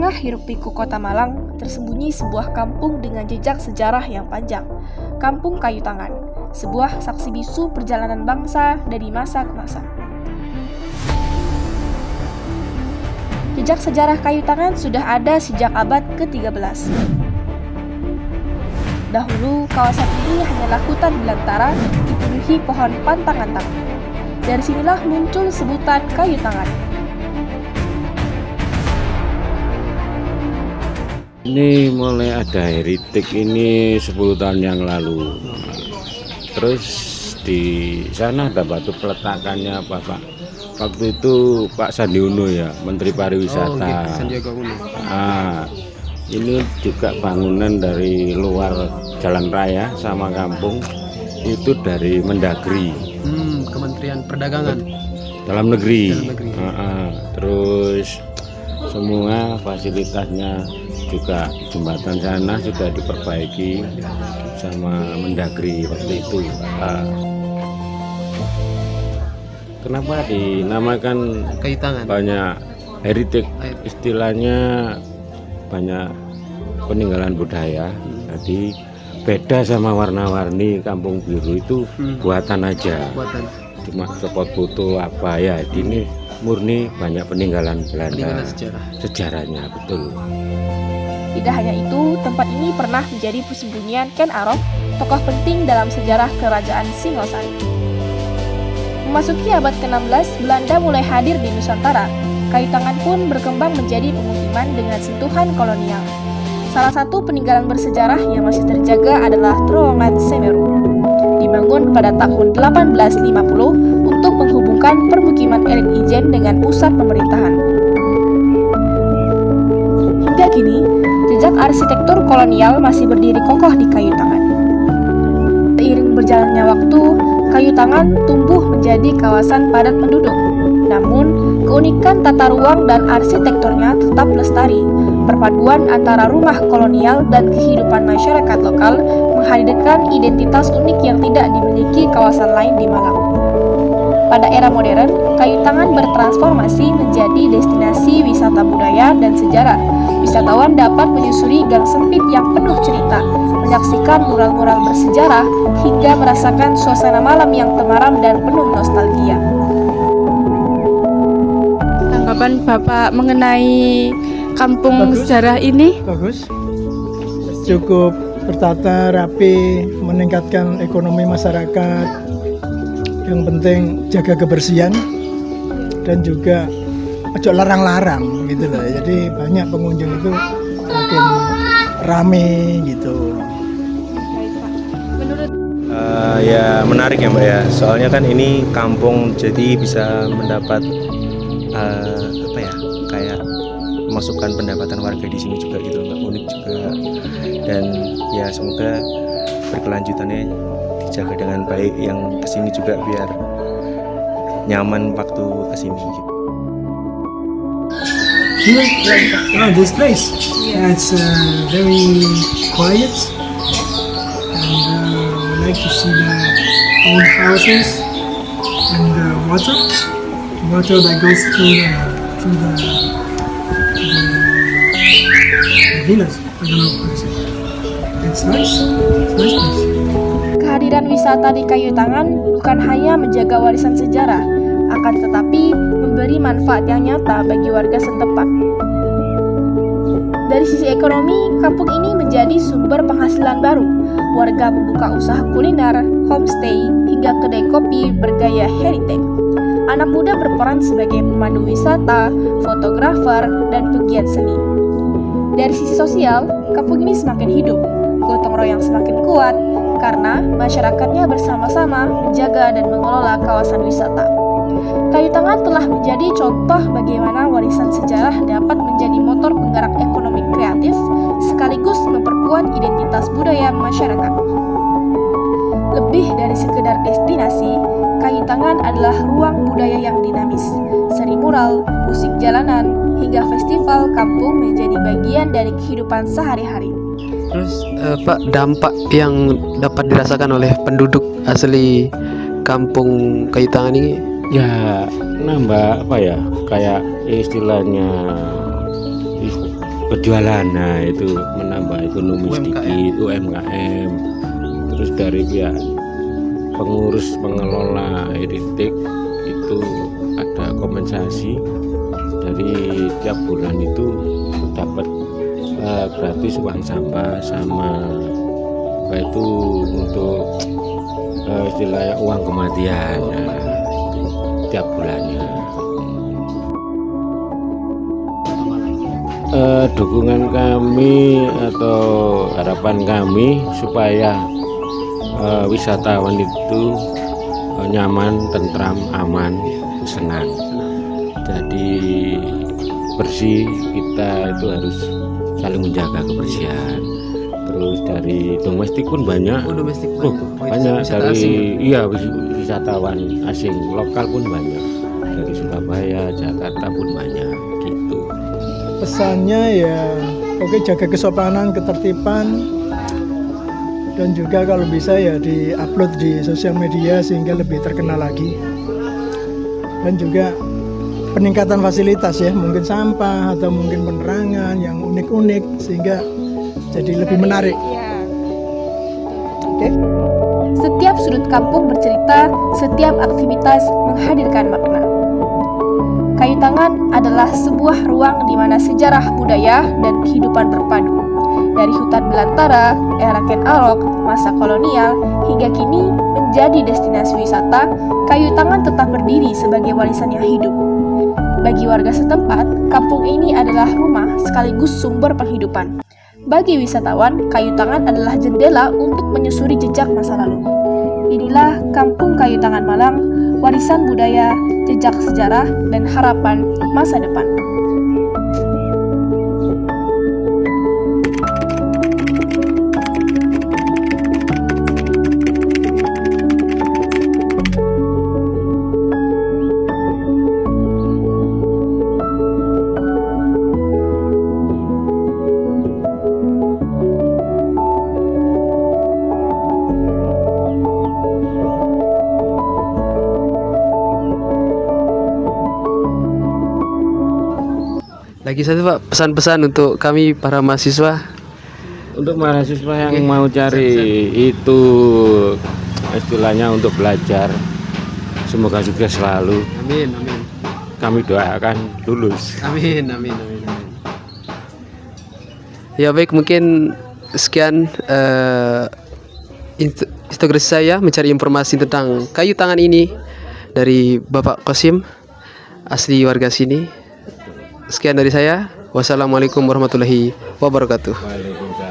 tengah hiruk-pikuk kota Malang, tersembunyi sebuah kampung dengan jejak sejarah yang panjang. Kampung Kayu Tangan, sebuah saksi bisu perjalanan bangsa dari masa ke masa. Jejak sejarah Kayu Tangan sudah ada sejak abad ke-13. Dahulu, kawasan ini hanyalah hutan belantara dipenuhi pohon pantang-antang. Dari sinilah muncul sebutan Kayu Tangan. Ini mulai ada heritik ini 10 tahun yang lalu. Terus di sana ada batu peletakannya Pak. Waktu itu Pak Sandi Uno ya, Menteri Pariwisata. Sandiaga Uno. Ini juga bangunan dari luar jalan raya sama kampung itu dari Mendagri. Kementerian Perdagangan. Dalam negeri. Dalam negeri. Terus semua fasilitasnya juga jembatan sana sudah diperbaiki sama Mendagri waktu itu. Kenapa dinamakan Kayu Tangan? banyak heritage, istilahnya banyak peninggalan budaya. Jadi beda sama warna-warni kampung biru itu buatan aja. Buatan. Cuma spot foto apa ya, ini murni banyak peninggalan Belanda. Peninggalan sejarah. Sejarahnya betul. Tidak hanya itu, tempat ini pernah menjadi persembunyian Ken Arok, tokoh penting dalam sejarah kerajaan Singosari. Memasuki abad ke-16, Belanda mulai hadir di Nusantara. Kayu Tangan pun berkembang menjadi pemukiman dengan sentuhan kolonial. Salah satu peninggalan bersejarah yang masih terjaga adalah Terowongan Semeru. Dibangun pada tahun 1850 untuk menghubungkan permukiman elit Ijen dengan pusat pemerintahan. Hingga kini, jejak arsitektur kolonial masih berdiri kokoh di Kayu Tangan. Seiring berjalannya waktu, Kayu Tangan tumbuh menjadi kawasan padat penduduk. Namun, keunikan tata ruang dan arsitekturnya tetap lestari. Perpaduan antara rumah kolonial dan kehidupan masyarakat lokal menghadirkan identitas unik yang tidak dimiliki kawasan lain di Malang. Pada era modern, Kayu Tangan bertransformasi menjadi destinasi wisata budaya dan sejarah. Wisatawan dapat menyusuri gang sempit yang penuh cerita, menyaksikan mural-mural bersejarah, hingga merasakan suasana malam yang temaram dan penuh nostalgia. Tanggapan Bapak mengenai kampung sejarah ini? Bagus, cukup tertata, rapi, meningkatkan ekonomi masyarakat. Yang penting jaga kebersihan dan juga ojo larang-larang gitu loh. Jadi banyak pengunjung itu makin rame gitu. Ya menarik ya Mbak ya. Soalnya kan ini kampung, jadi bisa mendapat kayak masukan pendapatan warga di sini juga gitu Mbak, unik juga. Dan ya semoga berkelanjutannya dijaga dengan baik, yang kesini juga biar nyaman waktu kesini gitu. This place, it's very quiet, and we like to see the old houses and the water that goes through the village. I don't know how to say. It's nice place. Kehadiran wisata di Kayu Tangan bukan hanya menjaga warisan sejarah, akan tetapi memberi manfaat yang nyata bagi warga setempat. Dari sisi ekonomi, kampung ini menjadi sumber penghasilan baru. Warga membuka usaha kuliner, homestay, hingga kedai kopi bergaya heritage. Anak muda berperan sebagai pemandu wisata, fotografer, dan pegiat seni. Dari sisi sosial, kampung ini semakin hidup, gotong royong semakin kuat, karena masyarakatnya bersama-sama menjaga dan mengelola kawasan wisata. Kayu Tangan telah menjadi contoh bagaimana warisan sejarah dapat menjadi motor penggerak ekonomi kreatif sekaligus memperkuat identitas budaya masyarakat. Lebih dari sekedar destinasi, Kayu Tangan adalah ruang budaya yang dinamis. Seni mural, musik jalanan, hingga festival kampung menjadi bagian dari kehidupan sehari-hari. Terus Pak, dampak yang dapat dirasakan oleh penduduk asli kampung Kayu Tangan ini? Ya nambah apa ya, kayak istilahnya berjualan. Nah itu menambah ekonomi sedikit, UMKM. Terus dari pihak pengurus pengelola heritage itu ada kompensasi, dari tiap bulan itu dapat gratis uang sampah sama apa itu untuk istilahnya uang kematian tiap bulannya. Dukungan kami atau harapan kami supaya wisatawan itu nyaman, tentram, aman, senang. Jadi bersih, kita itu harus saling menjaga kebersihan. Terus dari domestik pun banyak. Domestik Banyak dari wisatawan asing, lokal pun banyak. Dari Surabaya, Jakarta pun banyak gitu. Pesannya ya oke, jaga kesopanan, ketertiban, dan juga kalau bisa ya di-upload di sosial media sehingga lebih terkenal lagi. Dan juga peningkatan fasilitas ya, mungkin sampah atau mungkin penerangan yang unik-unik sehingga jadi lebih menarik. Oke. Setiap sudut kampung bercerita, setiap aktivitas menghadirkan makna. Kayu Tangan adalah sebuah ruang di mana sejarah, budaya, dan kehidupan berpadu. Dari hutan belantara, era Ken Arok, masa kolonial, hingga kini menjadi destinasi wisata, Kayu Tangan tetap berdiri sebagai warisan yang hidup. Bagi warga setempat, kampung ini adalah rumah sekaligus sumber penghidupan. Bagi wisatawan, Kayu Tangan adalah jendela untuk menyusuri jejak masa lalu. Inilah Kampung Kayu Tangan Malang, warisan budaya, jejak sejarah, dan harapan masa depan. Lagi satu Pak, pesan-pesan untuk kami para mahasiswa. Untuk mahasiswa yang mau cari itu istilahnya untuk belajar, semoga sukses selalu. Amin, amin. Kami doakan lulus. Amin, amin, amin, amin. Ya baik, mungkin sekian integrasi saya mencari informasi tentang Kayu Tangan ini dari Bapak Qasim, asli warga sini. Sekian dari saya. Wassalamualaikum warahmatullahi wabarakatuh.